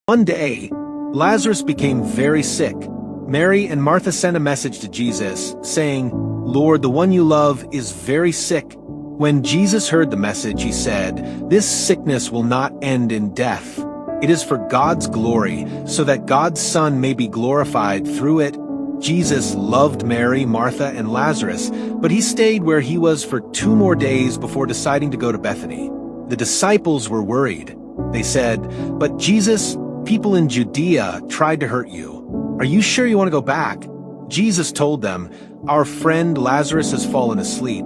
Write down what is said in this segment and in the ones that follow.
One day, Lazarus became very sick. Mary and Martha sent a message to Jesus, saying, "Lord, the one you love is very sick." When Jesus heard the message, he said, "This sickness will not end in death. It is for God's glory, so that God's Son may be glorified through it." Jesus loved Mary, Martha, and Lazarus, but he stayed where he was for 2 more days before deciding to go to Bethany. The disciples were worried. They said, "But Jesus, people in Judea tried to hurt you. Are you sure you want to go back?" Jesus told them, "Our friend Lazarus has fallen asleep,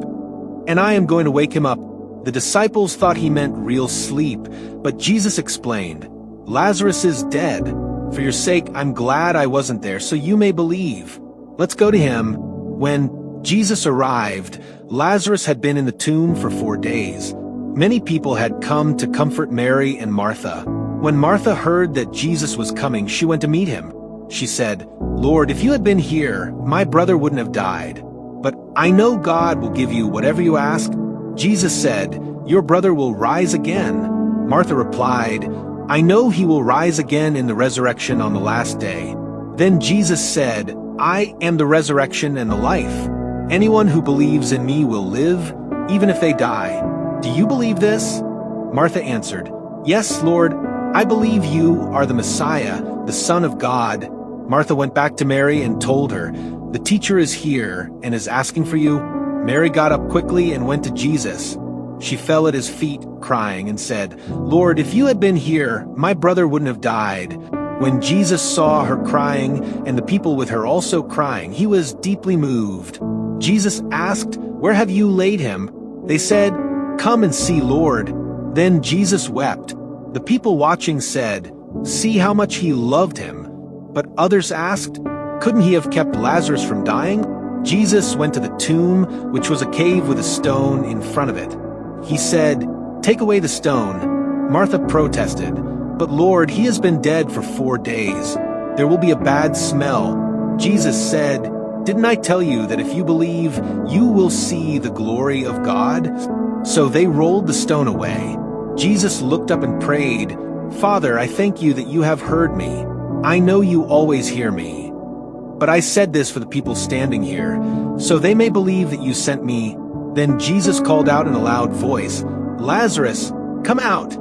and I am going to wake him up." The disciples thought he meant real sleep, but Jesus explained, "Lazarus is dead. For your sake, I'm glad I wasn't there, so you may believe. Let's go to him." When Jesus arrived, Lazarus had been in the tomb for 4 days. Many people had come to comfort Mary and Martha. When Martha heard that Jesus was coming, she went to meet him. She said, "Lord, if you had been here, my brother wouldn't have died. But I know God will give you whatever you ask." Jesus said, "Your brother will rise again." Martha replied, "I know he will rise again in the resurrection on the last day." Then Jesus said, "I am the resurrection and the life. Anyone who believes in me will live, even if they die. Do you believe this?" Martha answered, "Yes, Lord, I believe you are the Messiah, the Son of God." Martha went back to Mary and told her, "The teacher is here and is asking for you." Mary got up quickly and went to Jesus. She fell at his feet, crying, and said, "Lord, if you had been here, my brother wouldn't have died." When Jesus saw her crying and the people with her also crying, he was deeply moved. Jesus asked, "Where have you laid him?" They said, "Come and see, Lord." Then Jesus wept. The people watching said, "See how much he loved him." But others asked, "Couldn't he have kept Lazarus from dying?" Jesus went to the tomb, which was a cave with a stone in front of it. He said, "Take away the stone." Martha protested, "But Lord, he has been dead for 4 days. There will be a bad smell." Jesus said, "Didn't I tell you that if you believe, you will see the glory of God?" So they rolled the stone away. Jesus looked up and prayed, "Father, I thank you that you have heard me. I know you always hear me. But I said this for the people standing here, so they may believe that you sent me." Then Jesus called out in a loud voice, "Lazarus, come out!"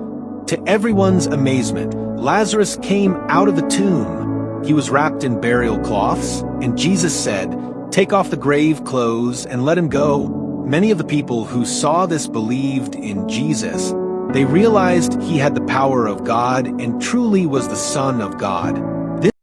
To everyone's amazement, Lazarus came out of the tomb. He was wrapped in burial cloths, and Jesus said, "Take off the grave clothes and let him go." Many of the people who saw this believed in Jesus. They realized he had the power of God and truly was the Son of God.